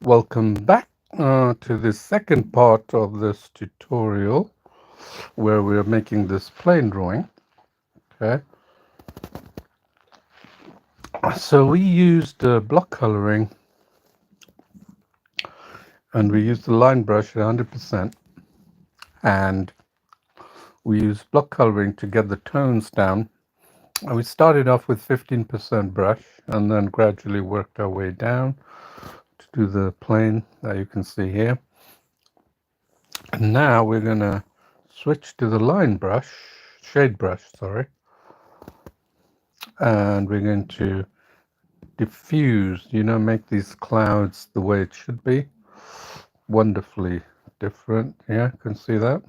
Welcome back to the second part of this tutorial where we're making this plane drawing. Okay, so we used block coloring and we used the line brush at 100%, and we used block coloring to get the tones down. And we started off with 15% brush and then gradually worked our way down to do the plane that you can see here. And now we're going to switch to the line brush, shade brush, sorry, and we're going to diffuse, make these clouds the way it should be. Wonderfully different, yeah, you can see that.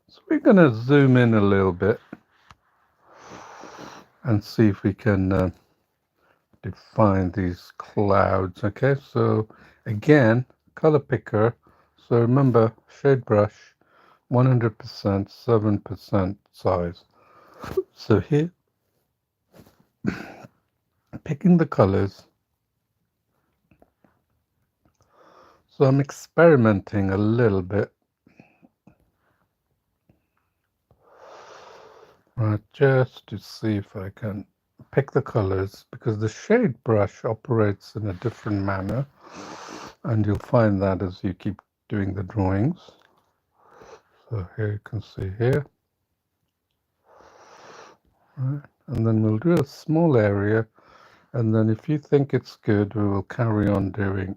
So we're going to zoom in a little bit and see if we can define these clouds. Okay, so again, color picker. So remember, shade brush, 100%, 7% size. So here, picking the colors. So I'm experimenting a little bit. Right, just to see if I can pick the colors, because the shade brush operates in a different manner, and you'll find that as you keep doing the drawings. So here you can see here. Right. And then we'll do a small area, and then if you think it's good, we will carry on doing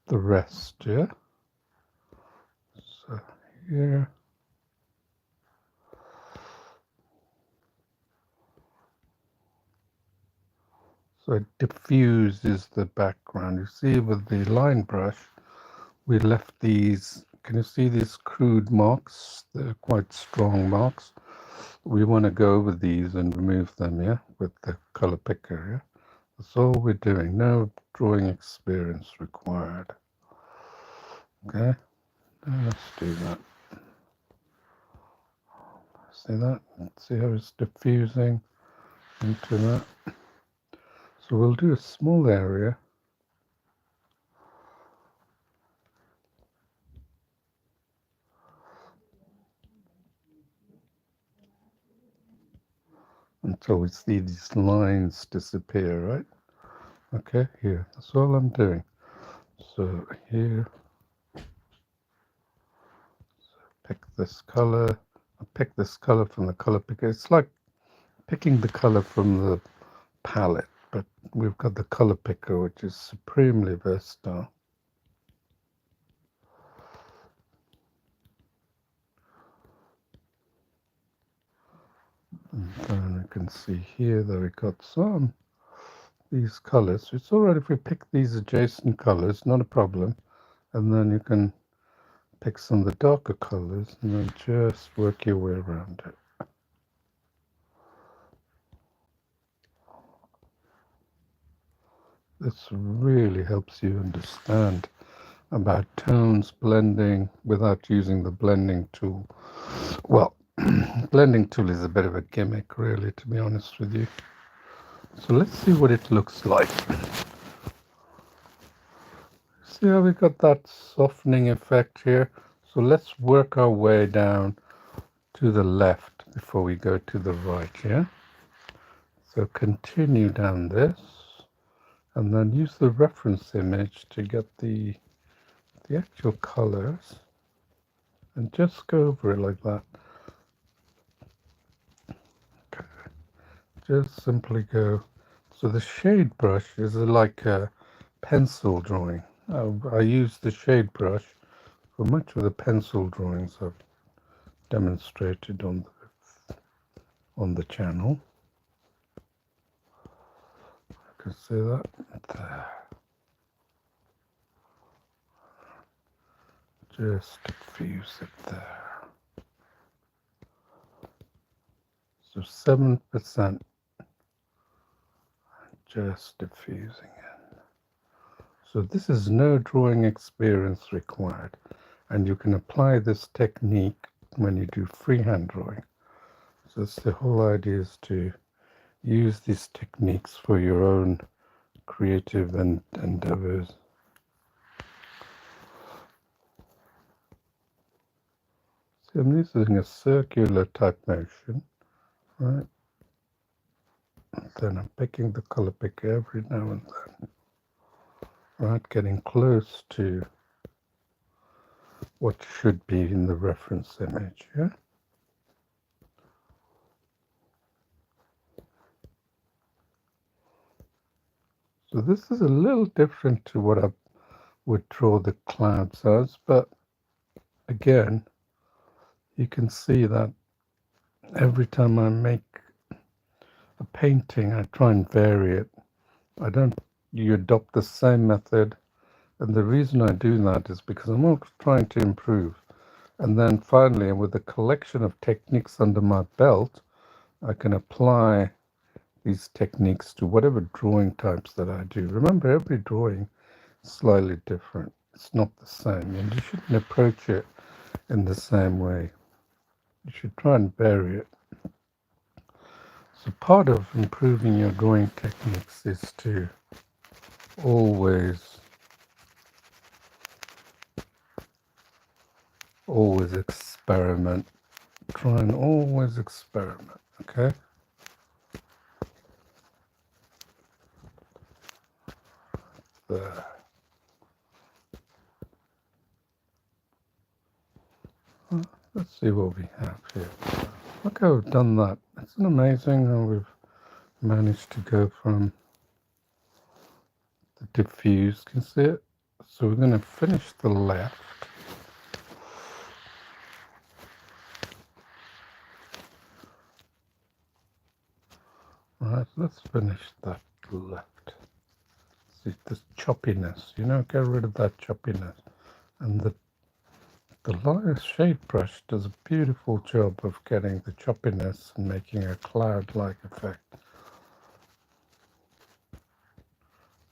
the rest, yeah? So here. So it diffuses the background. You see with the line brush, we left these, can you see these crude marks? They're quite strong marks. We want to go over these and remove them, yeah, with the color picker, yeah? That's all we're doing. No drawing experience required. Okay, now let's do that. See that? See how it's diffusing into that? So we'll do a small area. Until we see these lines disappear, right? Okay, here, that's all I'm doing. So here, pick this color. I pick this color from the color picker. It's like picking the color from the palette, but we've got the color picker, which is supremely versatile. And then we can see here that we got some these colors. It's all right if we pick these adjacent colors, not a problem. And then you can pick some of the darker colors and then just work your way around it. This really helps you understand about tones blending without using the blending tool. Well, blending tool is a bit of a gimmick, really, to be honest with you. So let's see what it looks like. See how we got that softening effect here? So let's work our way down to the left before we go to the right, yeah? So continue down this, and then use the reference image to get the actual colors, and just go over it like that. Okay. Just simply go. So the shade brush is like a pencil drawing. I use the shade brush for much of the pencil drawings I've demonstrated on the channel. You can see that there. Just diffuse it there. So 7%, just diffusing it. So this is no drawing experience required, and you can apply this technique when you do freehand drawing. So that's the whole idea, is to use these techniques for your own creative endeavors. See, I'm using a circular type motion, right? And then I'm picking the color picker every now and then, right? Getting close to what should be in the reference image, yeah? So this is a little different to what I would draw the clouds as, but again, you can see that every time I make a painting, I try and vary it. You adopt the same method, and the reason I do that is because I'm always trying to improve. And then finally, with a collection of techniques under my belt, I can apply these techniques to whatever drawing types that I do. Remember, every drawing is slightly different. It's not the same, and you shouldn't approach it in the same way. You should try and vary it. So part of improving your drawing techniques is to always experiment. Try and always experiment, okay? There. Let's see what we have here. Look how we've done that. Isn't it amazing how we've managed to go from the diffuse? Can you see it? So we're going to finish the left. Right, let's finish that left. See this choppiness, get rid of that choppiness. And the line shade brush does a beautiful job of getting the choppiness and making a cloud-like effect.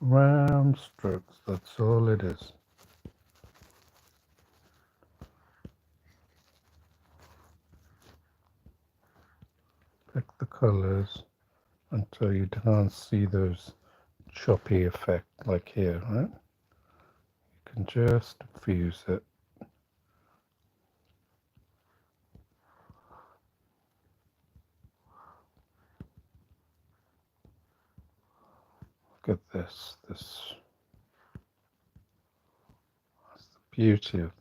Round strokes, that's all it is. Pick the colors until you can't see those choppy effect like here, right? You can just diffuse it. Look at this. That's the beauty of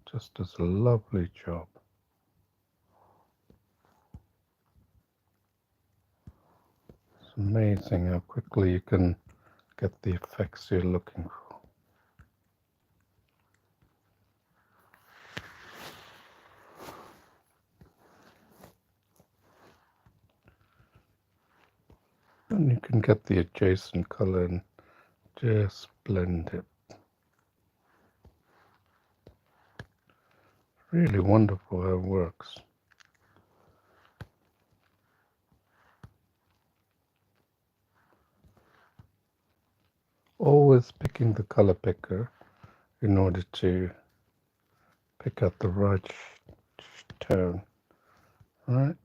just does a lovely job. It's amazing how quickly you can get the effects you're looking for. And you can get the adjacent color and just blend it. Really wonderful how it works. Always picking the color picker in order to pick out the right tone. All right.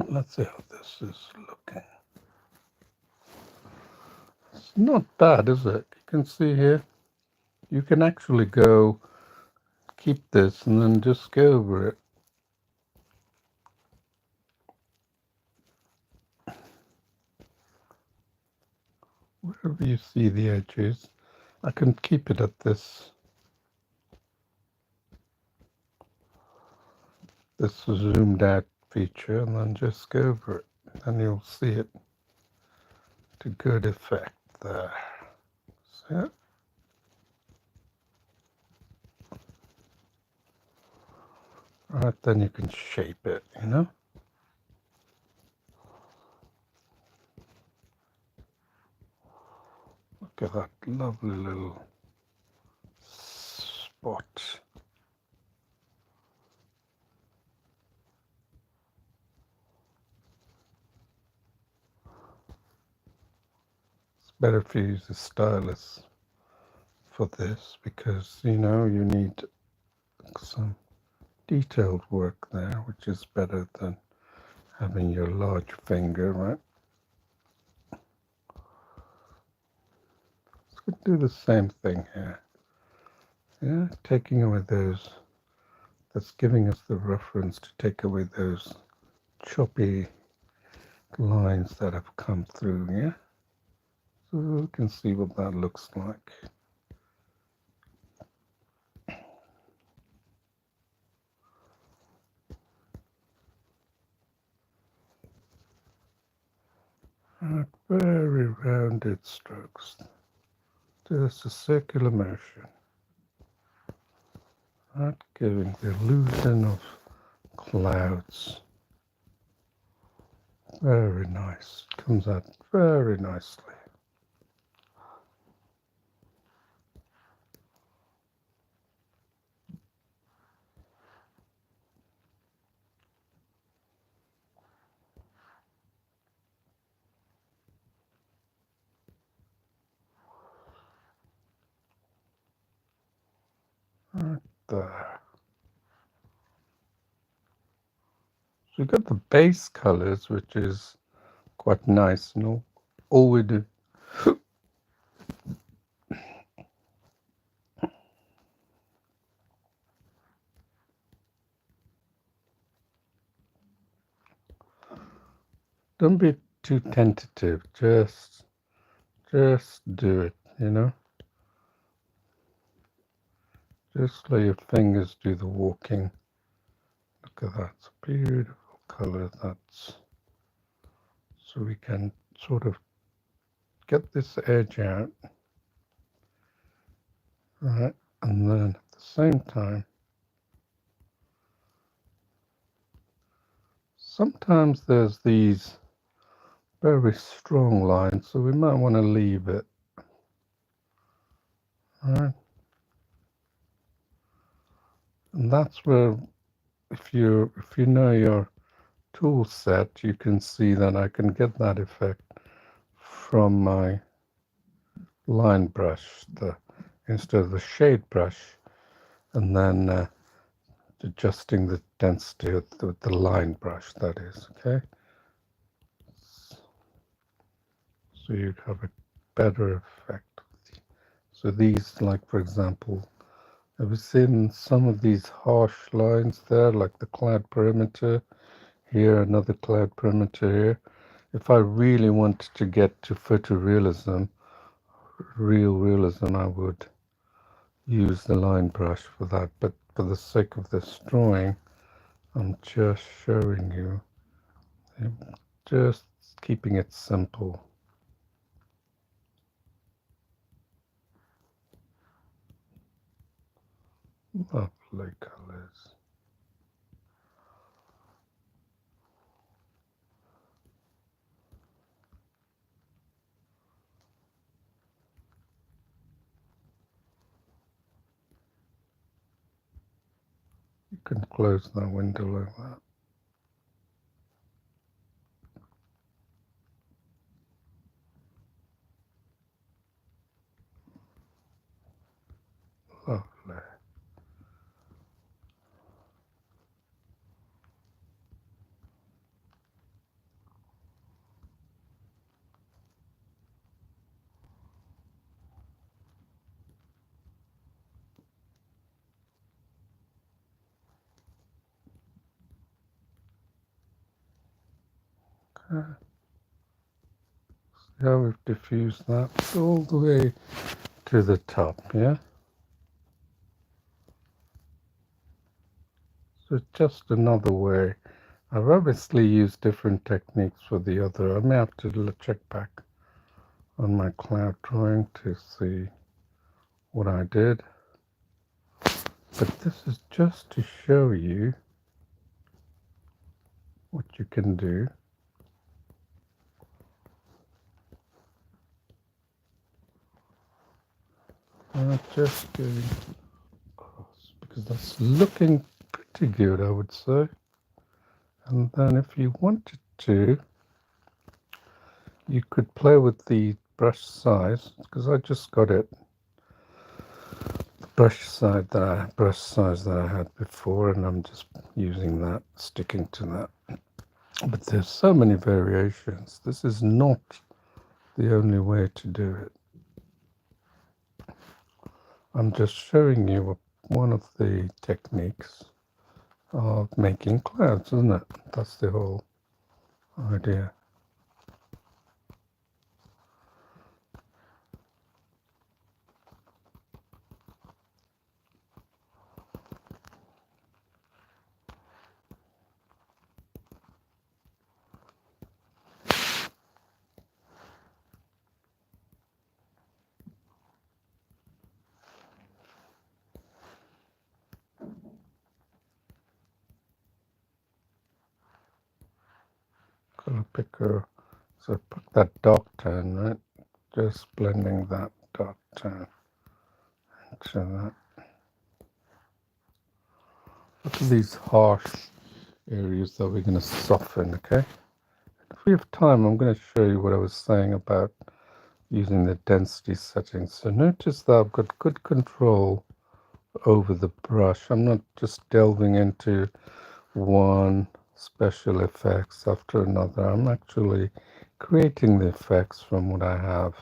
Let's see how this is looking. It's not bad, is it? You can see here, you can actually keep this and then just go over it. Wherever you see the edges, I can keep it at this zoomed out feature and then just go over it. And you'll see it to good effect there. See it? Right, then you can shape it, Look at that lovely little spot. better if you use a stylus for this, because you know you need some detailed work there, which is better than having your large finger, right? Let's do the same thing here. Yeah, taking away those, that's giving us the reference to take away those choppy lines that have come through, yeah? So we can see what that looks like. Very rounded strokes. Just a circular motion. Not giving the illusion of clouds. Very nice. Comes out very nicely. Right there. So we've got the base colors, which is quite nice, you know. All we do. Don't be too tentative. Just do it, you know. Just let your fingers do the walking. Look at that. It's a beautiful color. That's so we can sort of get this edge out, right? And then at the same time, sometimes there's these very strong lines, so we might want to leave it, right? And that's where, if you know your tool set, you can see that I can get that effect from my line brush, instead of the shade brush, and then adjusting the density with the line brush, that is, okay? So you have a better effect. So these, like for example, have you seen some of these harsh lines there, like the cloud perimeter here, another cloud perimeter here? If I really wanted to get to photorealism, real realism, I would use the line brush for that. But for the sake of this drawing, I'm just showing you, just keeping it simple. Lovely colors. You can close that window like that. Lovely. Okay. See how we've diffused that all the way to the top, yeah? So just another way. I've obviously used different techniques for the other. I may have to check back on my cloud drawing to see what I did. But this is just to show you what you can do. I'm just going across because that's looking pretty good, I would say. And then if you wanted to, you could play with the brush size, because I just got it, the brush size that I had before, and I'm just using that, sticking to that. But there's so many variations. This is not the only way to do it. I'm just showing you one of the techniques of making clouds, isn't it? That's the whole idea. Color picker. So put that dark tone, right? Just blending that dark tone into that. Look at these harsh areas that we're going to soften, okay? If we have time, I'm going to show you what I was saying about using the density settings. So notice that I've got good control over the brush. I'm not just delving into one special effects after another. I'm actually creating the effects from what I have.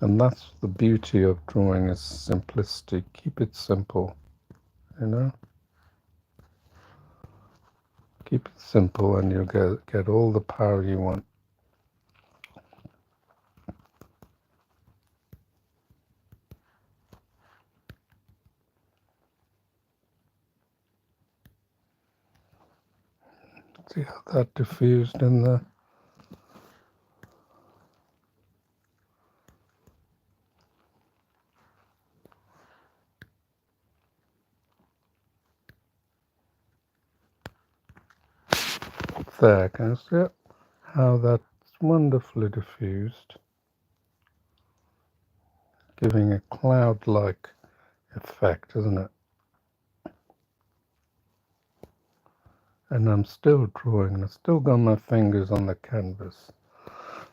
And that's the beauty of drawing, is simplicity. Keep it simple, you know? Keep it simple and you'll get all the power you want. See how that diffused in there? There, can you see it? How that's wonderfully diffused, giving a cloud-like effect, isn't it? And I'm still drawing, and I've still got my fingers on the canvas.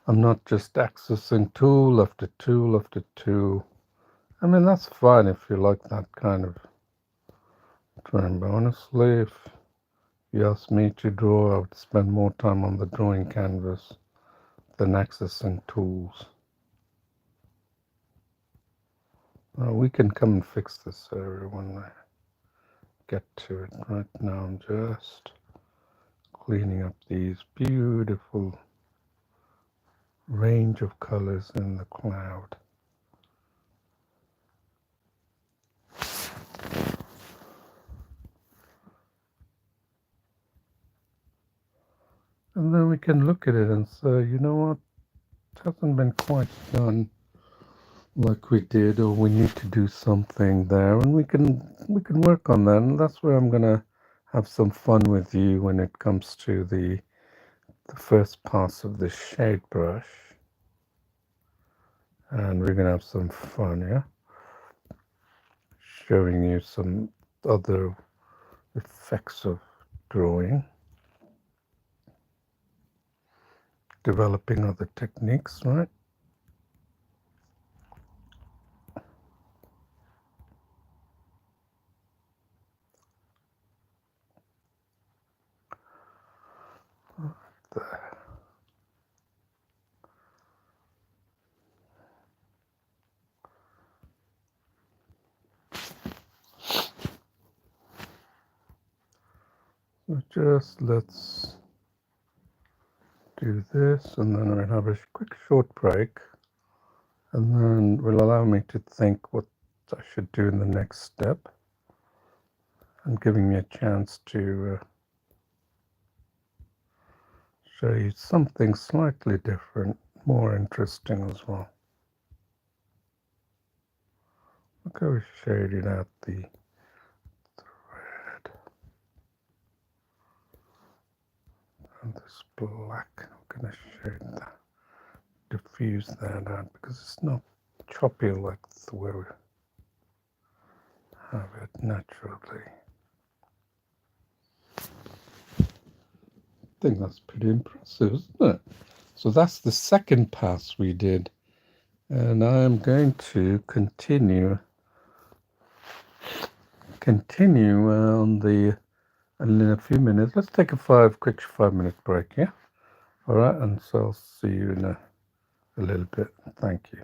I'm not just accessing tool after tool after tool. I mean, that's fine if you like that kind of drawing, but honestly, if you ask me to draw, I would spend more time on the drawing canvas than accessing tools. We can come and fix this area when I get to it. Right now I'm just cleaning up these beautiful range of colors in the cloud. And then we can look at it and say, you know what, it hasn't been quite done like we did, or we need to do something there, and we can work on that. And that's where I'm gonna have some fun with you when it comes to the first pass of the shade brush, and we're gonna have some fun, yeah, showing you some other effects of drawing, developing other techniques, right? There. So just let's do this, and then we'll have a quick short break, and then will allow me to think what I should do in the next step, and giving me a chance to show you something slightly different, more interesting as well. Look how we shaded out the thread and this black. I'm going to shade that, diffuse that out, because it's not choppy like the way we have it naturally. I think that's pretty impressive, isn't it? So that's the second pass we did And I'm going to continue on the, and in a few minutes, let's take a quick 5 minute break, yeah? All right, and so I'll see you in a little bit. Thank you.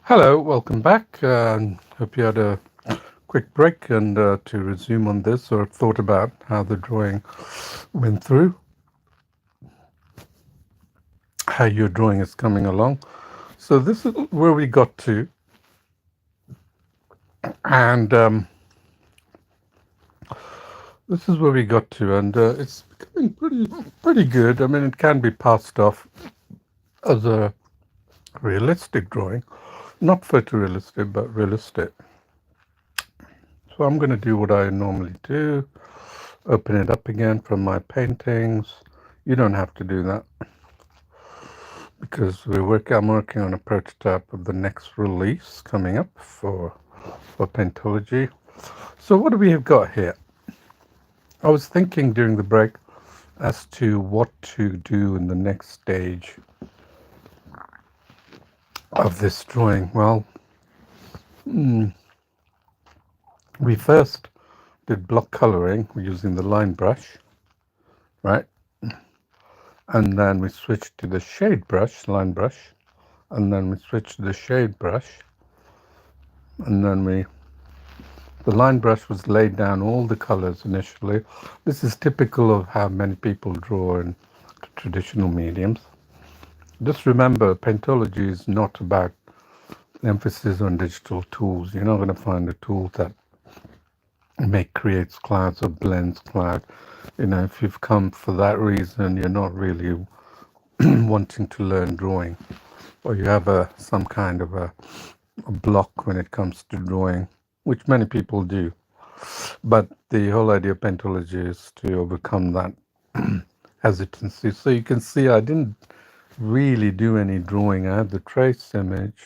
Hello, welcome back. Hope you had a quick break and to resume on this or thought about how the drawing went through, how your drawing is coming along. So this is where we got to, and it's becoming pretty good. I mean, it can be passed off as a realistic drawing, not photorealistic, but realistic. So I'm going to do what I normally do, open it up again from my paintings. You don't have to do that because I'm working on a prototype of the next release coming up for Paintology. So what do we have got here? I was thinking during the break as to what to do in the next stage of this drawing. Well, we first did block coloring using the line brush, right? And then we switched to the shade brush, line brush, and then we switched to the shade brush, and then the line brush was laid down all the colors initially. This is typical of how many people draw in traditional mediums. Just remember, Paintology is not about emphasis on digital tools. You're not going to find a tool that creates clouds or blends cloud. If you've come for that reason, you're not really wanting to learn drawing, or you have some kind of a block when it comes to drawing, which many people do. But the whole idea of Paintology is to overcome that hesitancy. So you can see I didn't really do any drawing. I had the trace image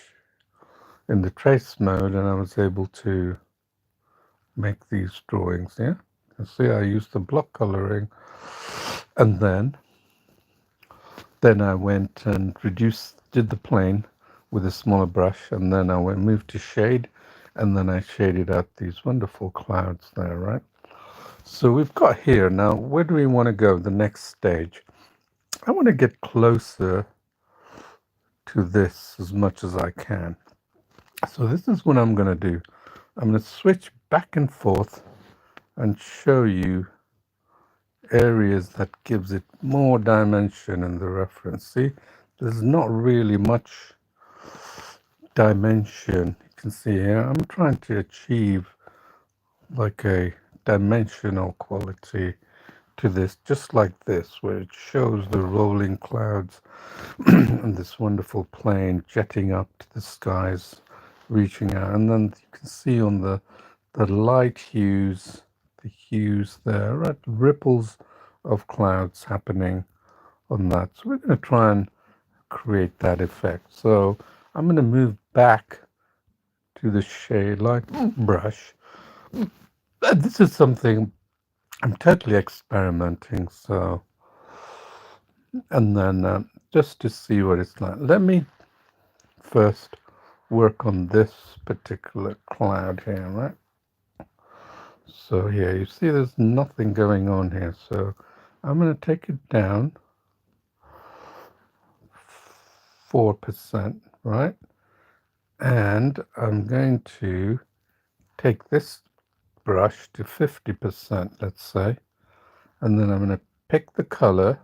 in the trace mode, and I was able to make these drawings. Yeah, you can see I used the block coloring, and then I went and did the plane with a smaller brush, and then I moved to shade, and then I shaded out these wonderful clouds there, right? So we've got here now, where do we want to go? The next stage. I want to get closer to this as much as I can. So this is what I'm going to do. I'm going to switch back and forth and show you areas that gives it more dimension in the reference. See, there's not really much dimension. You can see here, I'm trying to achieve like a dimensional quality to this, just like this, where it shows the rolling clouds and this wonderful plane jetting up to the skies, reaching out. And then you can see on the light hues, the hues there, right? Ripples of clouds happening on that. So we're going to try and create that effect. So I'm going to move back to the shade light brush. This is something I'm totally experimenting. So, and then just to see what it's like, let me first work on this particular cloud here, right? So here, you see there's nothing going on here. So I'm going to take it down 4%, right? And I'm going to take this brush to 50%, let's say. And then I'm going to pick the color.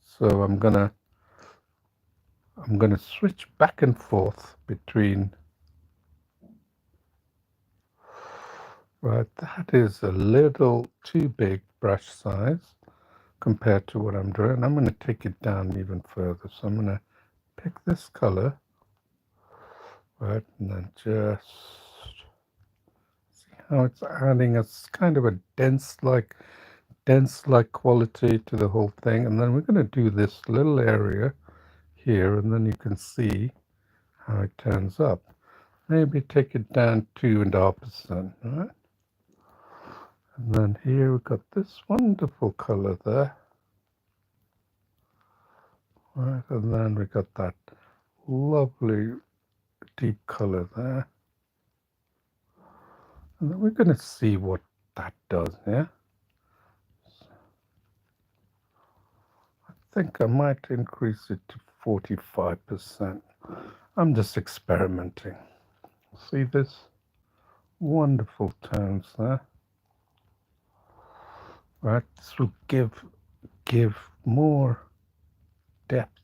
So I'm going to switch back and forth between. Right, that is a little too big brush size compared to what I'm doing. I'm going to take it down even further. So I'm going to pick this color, right, and then just see how it's adding a kind of a dense-like quality to the whole thing. And then we're going to do this little area here, and then you can see how it turns up. Maybe take it down 2.5%, right? And then here we've got this wonderful color there. Right, and then we got that lovely deep color there. And then we're going to see what that does, yeah? I think I might increase it to 45%. I'm just experimenting. See this wonderful tones there, right? This will give more depth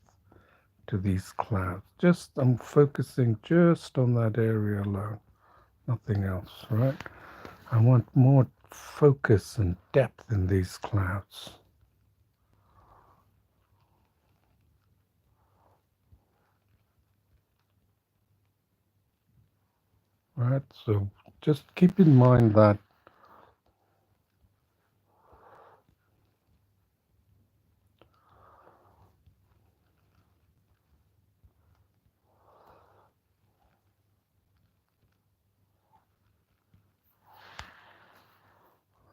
to these clouds. Just I'm focusing just on that area alone, nothing else, right? I want more focus and depth in these clouds. Right, so just keep in mind that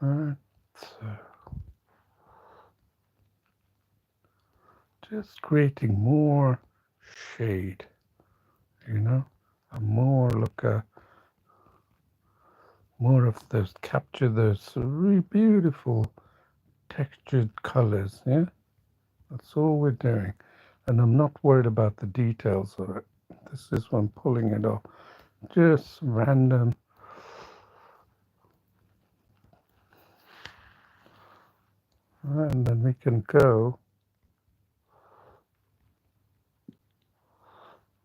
right, so just creating more shade, you know, a more look at more of those, capture those really beautiful textured colors. Yeah, that's all we're doing, and I'm not worried about the details of it. This is when I'm pulling it off, just random. Right, and then we can go.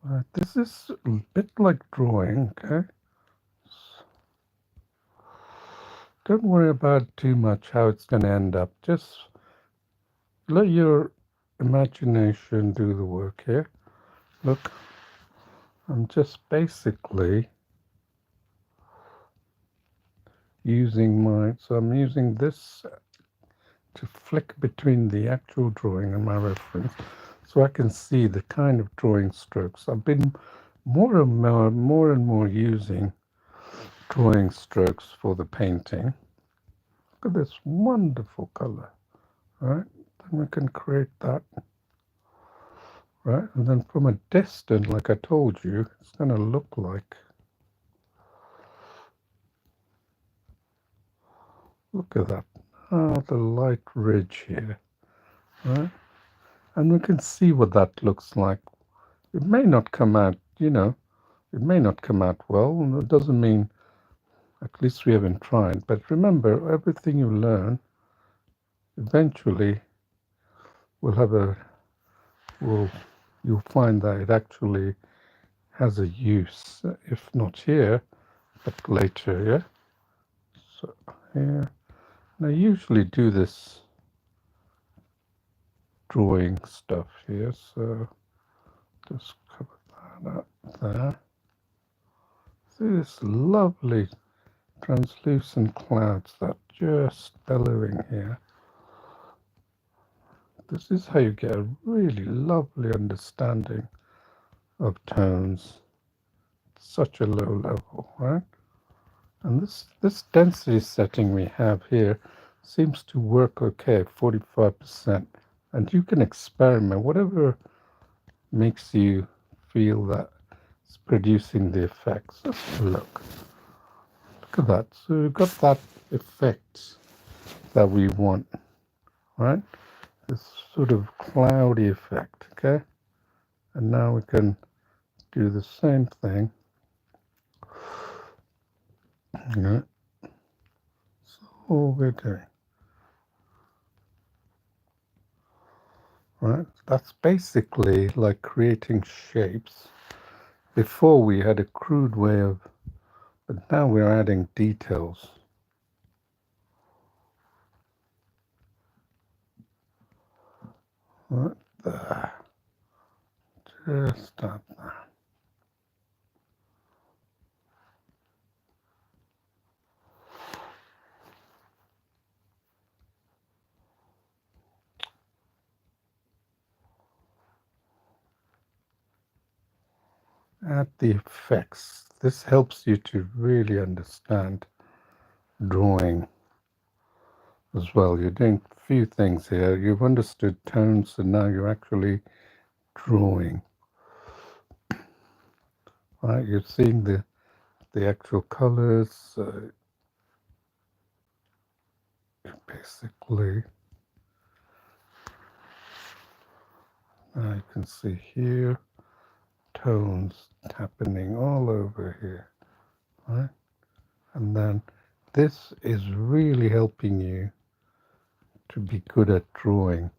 Right, this is a bit like drawing, okay? Don't worry about too much how it's going to end up. Just let your imagination do the work here. Look, I'm just basically using so I'm using this to flick between the actual drawing and my reference so I can see the kind of drawing strokes. I've been more and more using drawing strokes for the painting. Look at this wonderful color, right? Then we can create that, right? And then from a distance, like I told you, it's going to look like, look at that. Oh, the light ridge here, right? And we can see what that looks like. It may not come out, it may not come out well, and it doesn't mean, at least we haven't tried. But remember, everything you learn, eventually will have you'll find that it actually has a use, if not here, but later, yeah? So here, and I usually do this drawing stuff here, so just cover that up there. See this lovely translucent clouds that just billowing here. This is how you get a really lovely understanding of tones at such a low level, right? And this density setting we have here seems to work okay, 45%. And you can experiment, whatever makes you feel that it's producing the effects. Just look. Look at that. So we've got that effect that we want, right? This sort of cloudy effect, okay? And now we can do the same thing. Yeah. So all we're doing, right? That's basically like creating shapes. Before we had a crude way of, but now we're adding details. Right there. Just stop there. Add the effects. This helps you to really understand drawing as well. You're doing a few things here. You've understood tones, and now you're actually drawing. Right? You're seeing the actual colors. Basically, Now you can see here, tones happening all over here, right? And then this is really helping you to be good at drawing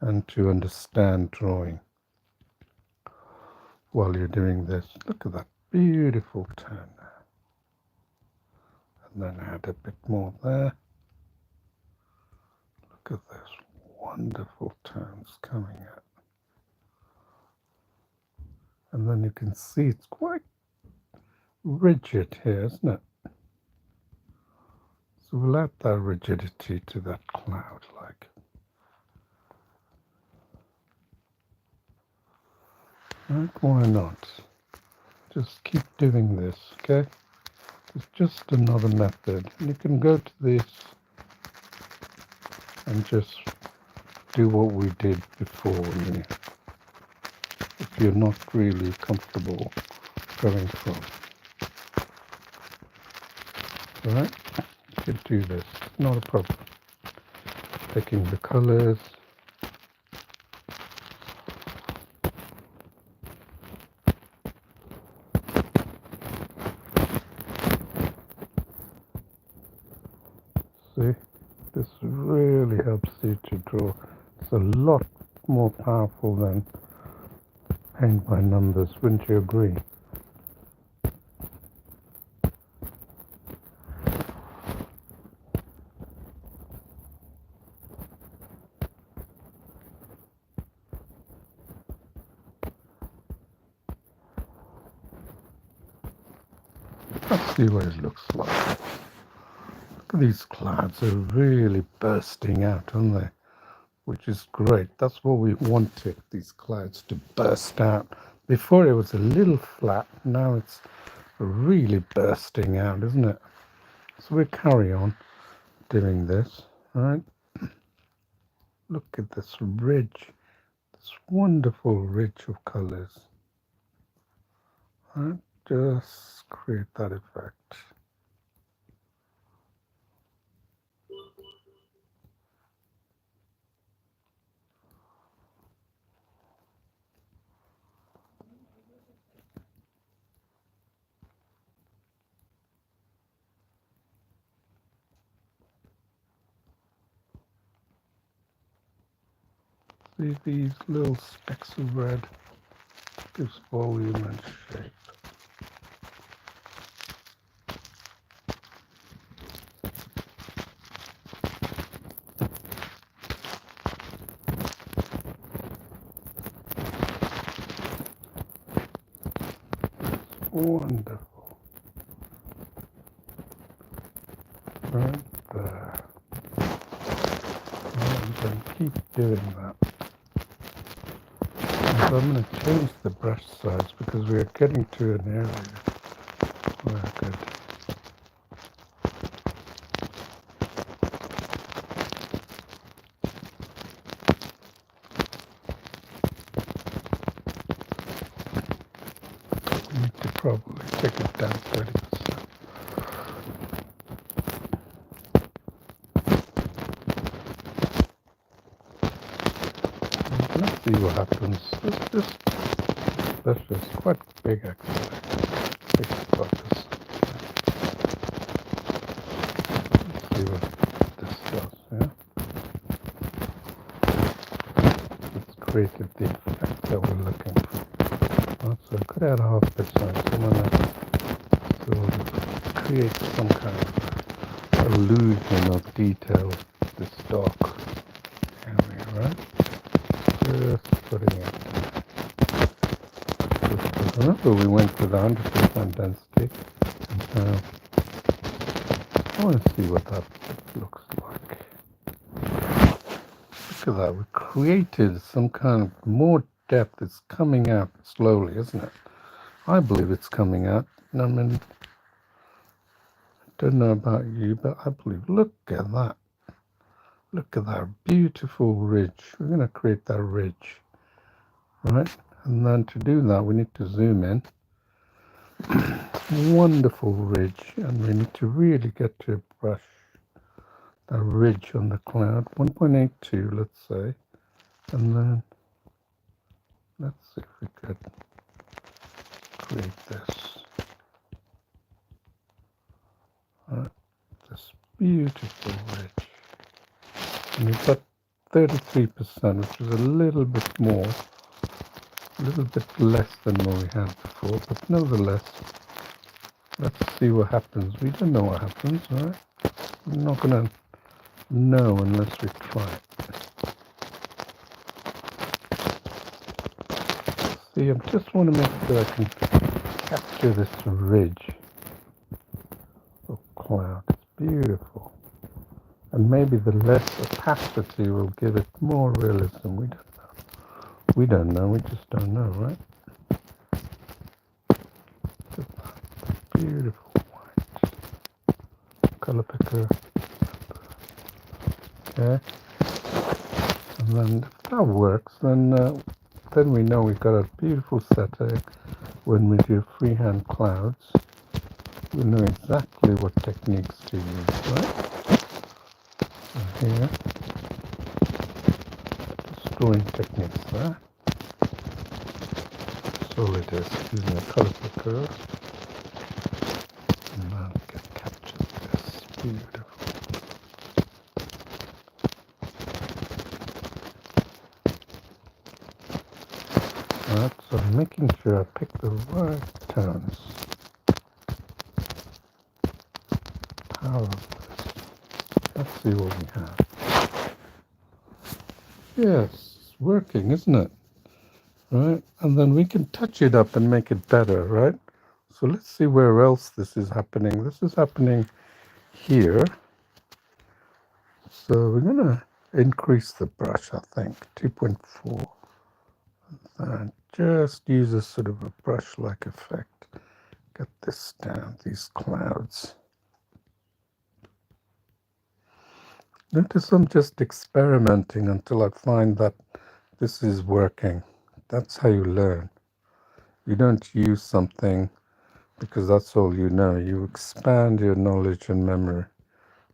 and to understand drawing while you're doing this. Look at that beautiful tone. And then add a bit more there. Look at this wonderful tones coming out. And then you can see it's quite rigid here, isn't it? So we'll add that rigidity to that cloud, like. Right, why not? Just keep doing this, okay? It's just another method. You can go to this and just do what we did before. If you're not really comfortable going from. Alright? You can do this. Not a problem. Taking the colors. See? This really helps you to draw. It's a lot more powerful than paint by numbers, wouldn't you agree? Let's see what it looks like. Look at these clouds, they're really bursting out, aren't they? Which is great. That's what we wanted, these clouds to burst out. Before it was a little flat, now it's really bursting out, isn't it? So we'll carry on doing this, right? Look at this ridge, this wonderful ridge of colors. Right? Just create that effect. See these little specks of red? Gives volume and shape. Wonderful. Right there. And then keep doing that. And so I'm going to change the brush size because we're getting to an area where I could need to probably take it down 30%. Let's see what happens. This brush is quite big actually. Big focus. Let's see what this does, yeah? It's created the effect that we're looking for. So I could add half percent. So I'm going to sort of create some kind of illusion of detail. This dark area, right? Just putting it there. Remember we went with 100% density. And I want to see what that looks like. Look at that. We created some kind of more depth. It's coming out slowly, isn't it? I believe it's coming out. I mean, I don't know about you, but I believe. Look at that. Look at that beautiful ridge. We're going to create that ridge, right? And then to do that, we need to zoom in. Wonderful ridge, and we need to really get to a brush, a ridge on the cloud, 1.82, let's say, and then Let's see if we could create this. This beautiful ridge. And we've got 33%, which is a little bit more, a little bit less than what we had before, but nevertheless, let's see what happens. We don't know what happens, right? We're not going to know unless we try it. See, I just want to make sure I can capture this ridge of cloud. It's beautiful. And maybe the less opacity will give it more realism. We don't know. We don't know. We just don't know, right? Beautiful white. Color picker. Okay. And then if that works, then we know we've got a beautiful setting. When we do freehand clouds, we know exactly what techniques to use, right? So here, just drawing techniques there. Solid is using a color picker, and then we can capture this. Beautiful. Right, so making sure I pick the right tones. Power of this. Let's see what we have. Yes, it's working, isn't it? Right, and then we can touch it up and make it better, right? So let's see where else this is happening. This is happening here. So we're going to increase the brush, I think, 2.4. And just use a sort of a brush-like effect. Get this down, these clouds. Notice I'm just experimenting until I find that this is working. That's how you learn. You don't use something because that's all you know. You expand your knowledge and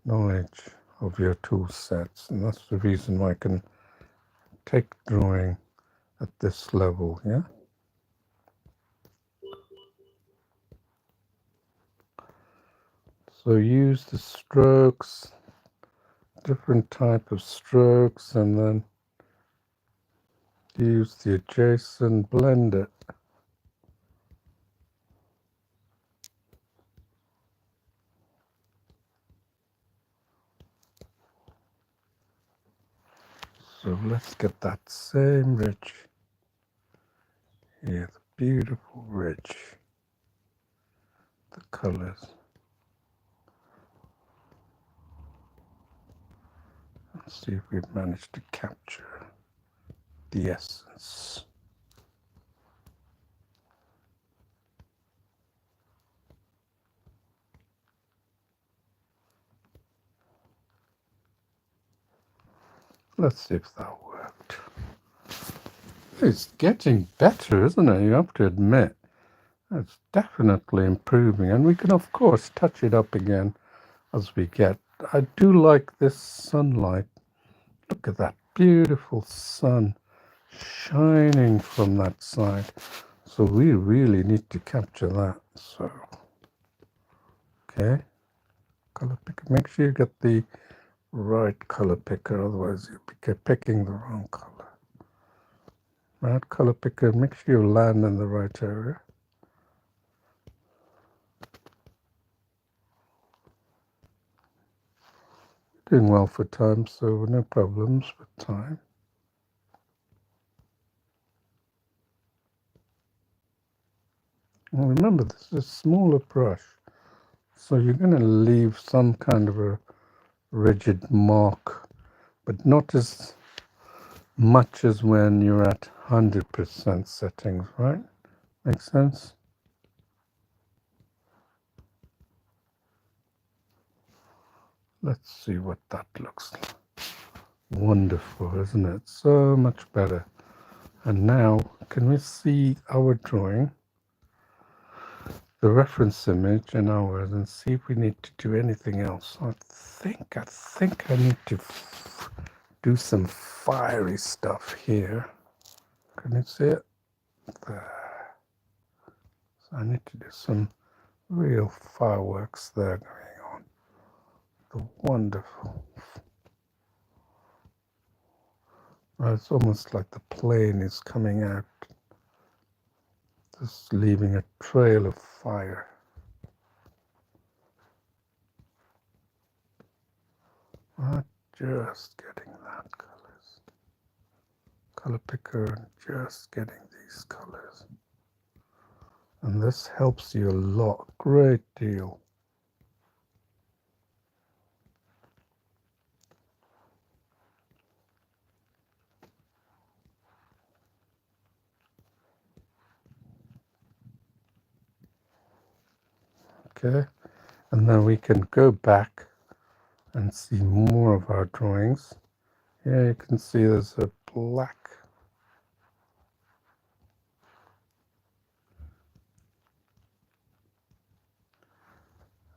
knowledge of your tool sets. And that's the reason why I can take drawing at this level, yeah? So use the strokes, different type of strokes, and then use the adjacent, blend it. So let's get that same ridge here, the beautiful ridge, the colors. Let's see if we've managed to capture the essence. Let's see if that worked. It's getting better, isn't it? You have to admit. It's definitely improving. And we can, of course, touch it up again as we get. I do like this sunlight. Look at that beautiful sun shining from that side. So we really need to capture that. So, okay. Color picker. Make sure you get the right color picker, otherwise you'll be picking the wrong color. Right color picker, make sure you land in the right area. Doing well for time, so no problems with time. Well, remember, this is a smaller brush, so you're going to leave some kind of a rigid mark, but not as much as when you're at 100% settings, right? Makes sense? Let's see what that looks like. Wonderful, isn't it? So much better. And now, can we see our drawing, the reference image and ours, and see if we need to do anything else? I think I need to do some fiery stuff here. Can you see it? There. So I need to do some real fireworks there going on. The wonderful. It's almost like the plane is coming out, just leaving a trail of fire. I'm just getting that colors. Color picker and just getting these colors. And this helps you a lot, great deal. Okay, and then we can go back and see more of our drawings. Here you can see there's a black.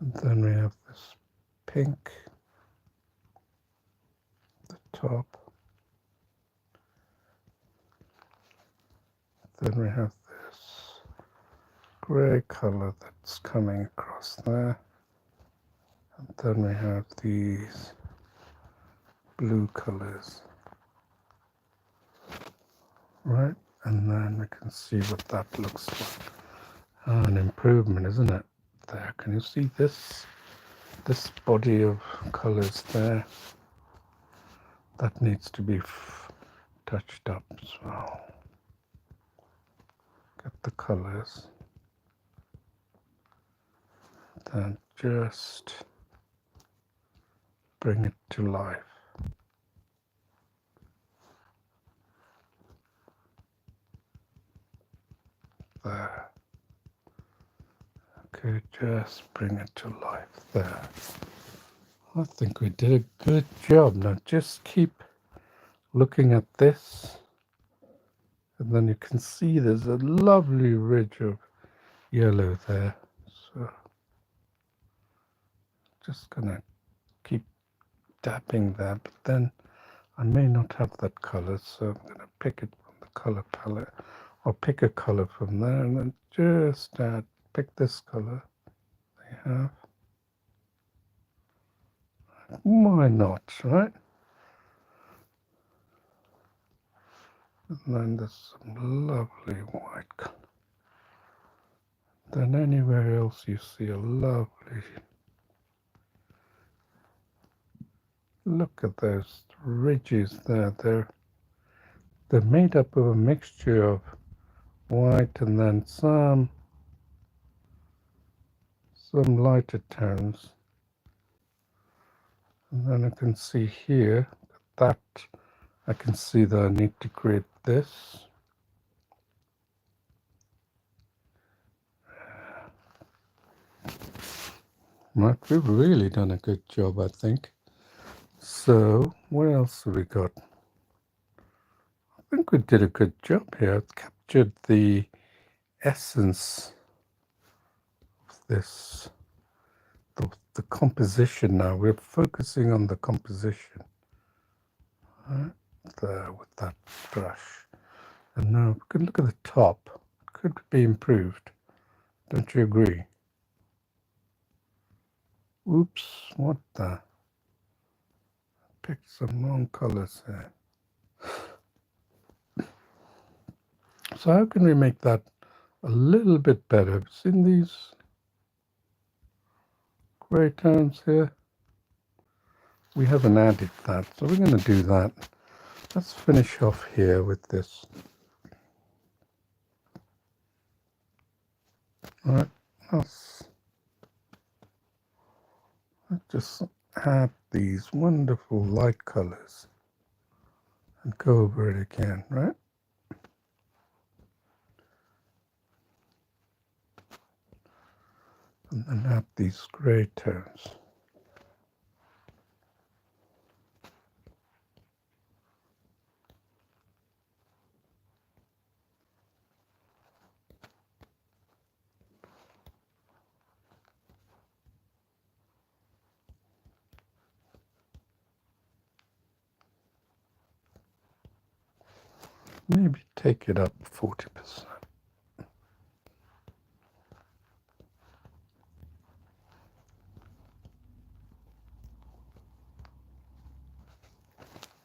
And then we have this pink at the top. Then we have this grey color that's coming across there. And then we have these blue colors. Right, and then we can see what that looks like. An improvement, isn't it? There, can you see this? This body of colors there, that needs to be touched up as well. Get the colors, then just bring it to life. There. Okay, just bring it to life there. I think we did a good job. Now just keep looking at this, and then you can see there's a lovely ridge of yellow there. So just gonna keep dabbing there, but then I may not have that color, so I'm gonna pick it from the color palette, or pick a color from there, and then just pick this color they have. Why not, right? And then there's some lovely white color. Then anywhere else you see a lovely, look at those ridges there. They're made up of a mixture of white and then some lighter tones. And then I can see here that I can see that I need to create this. Right, we've really done a good job, I think. So, what else have we got? I think we did a good job here. I've captured the essence of this, the composition now. We're focusing on the composition. Right there with that brush. And now we can look at the top. It could be improved. Don't you agree? Oops, what the? Picked some wrong colors here. So how can we make that a little bit better? Have you seen these gray tones here? We haven't added that, so we're going to do that. Let's finish off here with this. All right, let's just add these wonderful light colors and go over it again, right? And then add these gray tones. Maybe take it up 40%.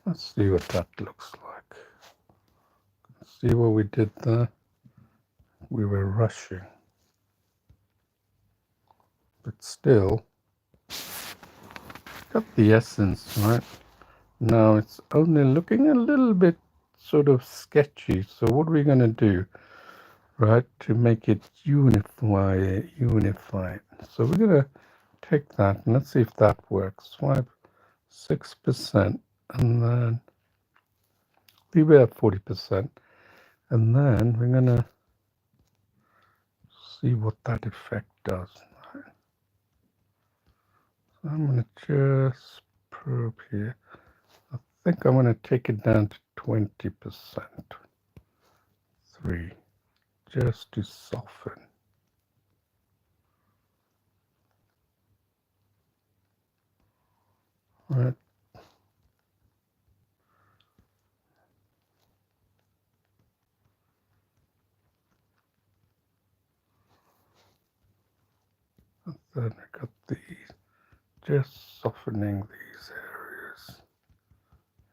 Let's see what that looks like. See what we did there? We were rushing. But still, got the essence, right? Now it's only looking a little bit sort of sketchy. So what are we going to do, right, to make it unified? So we're going to take that and let's see if that works. Swipe 6% and then leave it at 40%. And then we're going to see what that effect does. So I'm going to just probe here. I think I'm going to take it down to 20%. 3, just to soften. Right. And then I got these, just softening these areas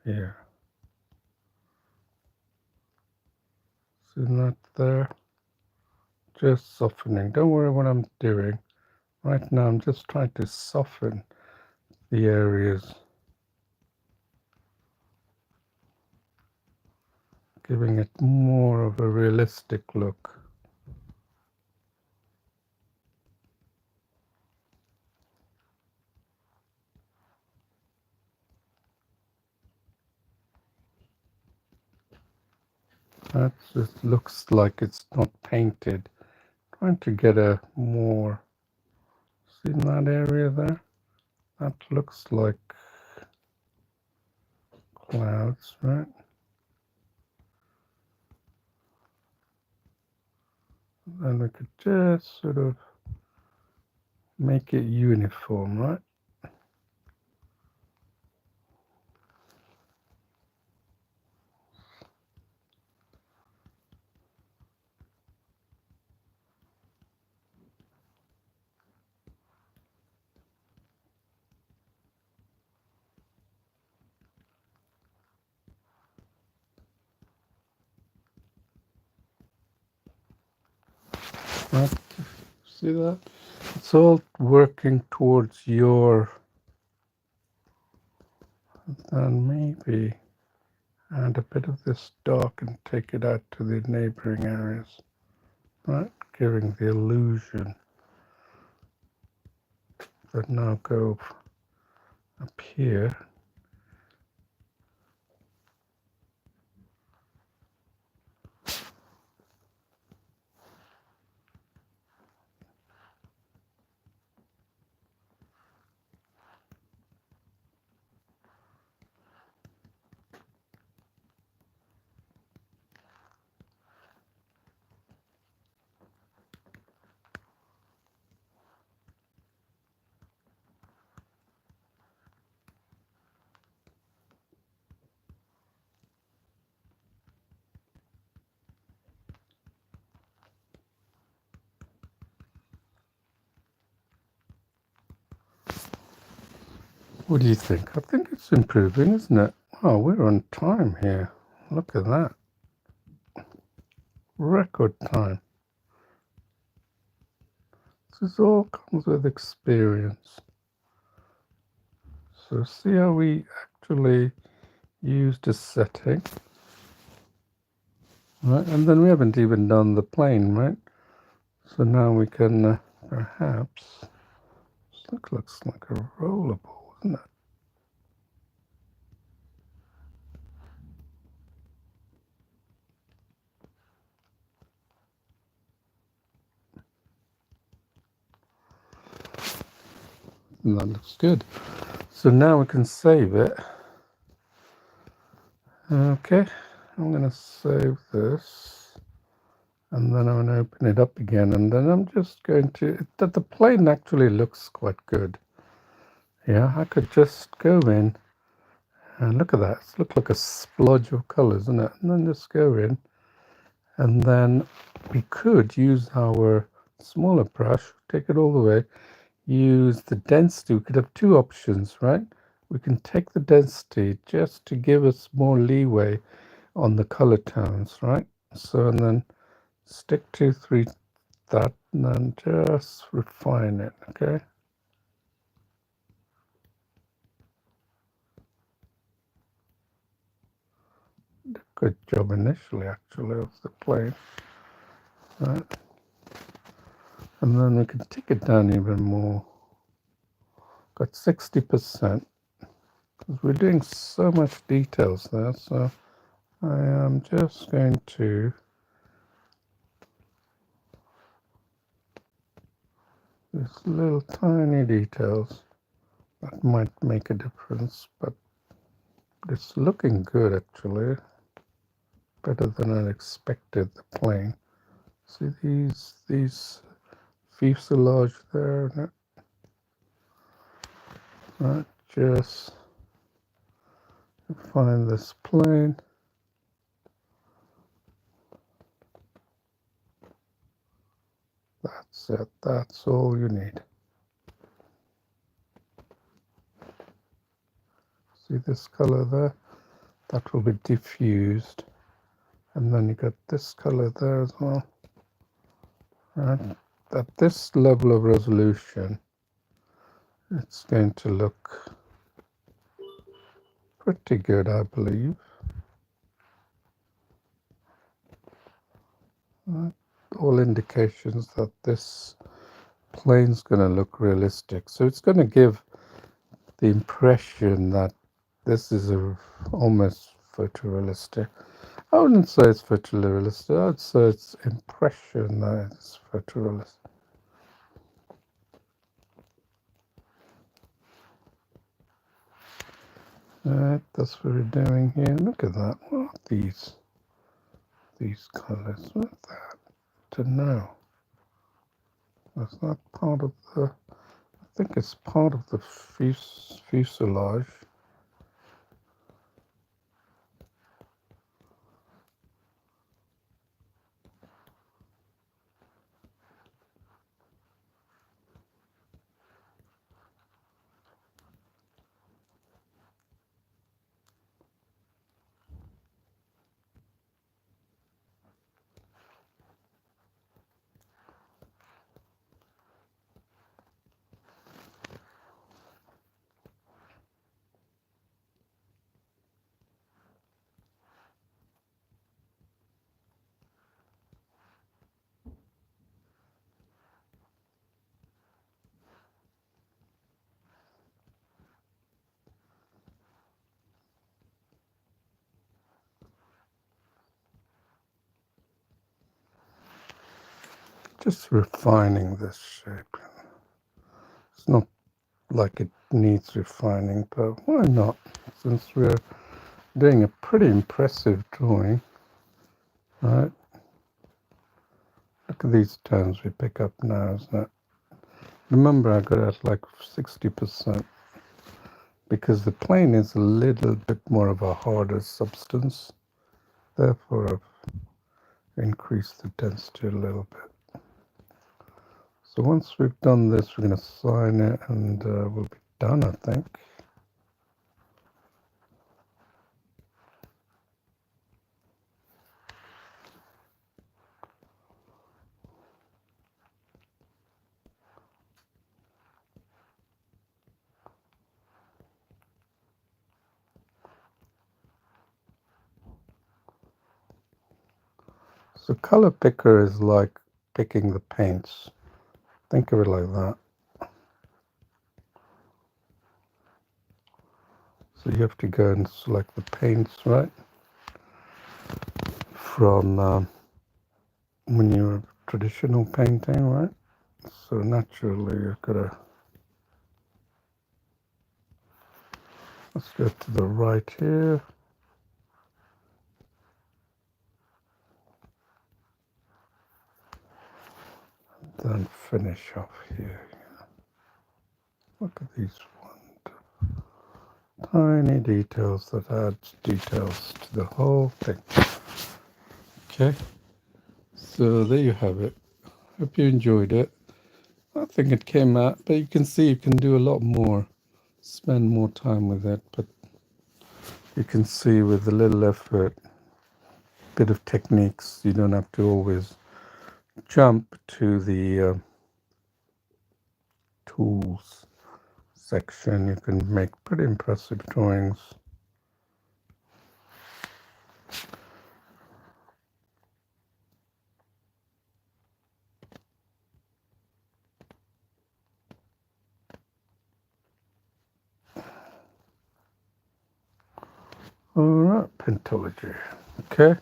here. See that there? Just softening. Don't worry what I'm doing. Right now I'm just trying to soften the areas, giving it more of a realistic look. That just looks like it's not painted. Trying to get a more, see in that area there? That looks like clouds, right? And we could just sort of make it uniform, right? Right? See that? It's all working towards your, and maybe add a bit of this dark and take it out to the neighboring areas, right? Giving the illusion that now go up here. What do you think? I think it's improving, isn't it? Oh, we're on time here. Look at that. Record time. This all comes with experience. So see how we actually used a setting. Right, and then we haven't even done the plane, right? So now we can perhaps, this looks like a rollerball, isn't it? And that looks good. So now we can save it. Okay, I'm going to save this. And then I'm going to open it up again. And then I'm just going to, the plane actually looks quite good. Yeah, I could just go in and look at that. It looks like a splodge of colours, isn't it? And then just go in And then we could use our smaller brush, take it all the way, use the density. We could have two options, right? We can take the density just to give us more leeway on the color tones, right? So, and then stick 2, 3, that, and then just refine it, okay? Good job initially, actually, of the plane, right? And then we can take it down even more. Got 60%, because we're doing so much details there, so I am just going to these little tiny details that might make a difference, but it's looking good actually, better than I expected the plane. See these fuselage there, right? Just find this plane. That's it, that's all you need. See this color there? That will be diffused. And then you got this color there as well. Right? At this level of resolution, it's going to look pretty good, I believe. Right? All indications that this plane's going to look realistic. So it's going to give the impression that this is almost photorealistic. I wouldn't say it's photorealistic. I'd say it's impression that it's photorealistic. Alright, that's what we're doing here. Look at that. What are these colors? What's that? To know. That's not part of the. I think it's part of the fuselage. Just refining this shape. It's not like it needs refining, but why not? Since we're doing a pretty impressive drawing, right? Look at these tones we pick up now, isn't it? Remember, I got it at like 60% because the plane is a little bit more of a harder substance. Therefore, I've increased the density a little bit. So once we've done this, we're going to sign it and we'll be done, I think. So color picker is like picking the paints. Think of it like that. So you have to go and select the paints, right? From when you're traditional painting, right? So naturally you've got to, let's go to the right here. Then finish off here. Look at these tiny details that add details to the whole thing. Okay, So there you have it. Hope you enjoyed it. I think it came out, but you can see you can do a lot more, spend more time with it. But you can see with a little effort, bit of techniques, you don't have to always jump to the tools section. You can make pretty impressive drawings. All right, Paintology. Okay,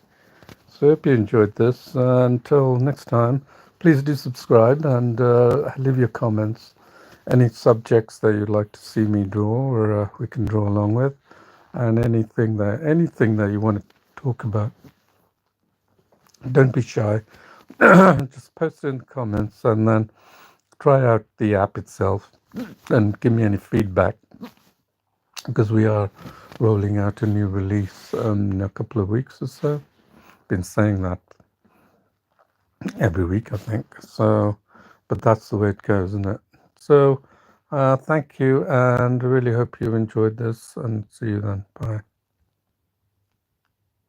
so hope you enjoyed this. Until next time, please do subscribe and leave your comments. Any subjects that you'd like to see me draw, or we can draw along with, and anything that you want to talk about. Don't be shy. Just post it in the comments, and then try out the app itself, and give me any feedback, because we are rolling out a new release in a couple of weeks or so. Been saying that every week, I think. So, but that's the way it goes, isn't it? So, thank you, and really hope you enjoyed this, and see you then. Bye.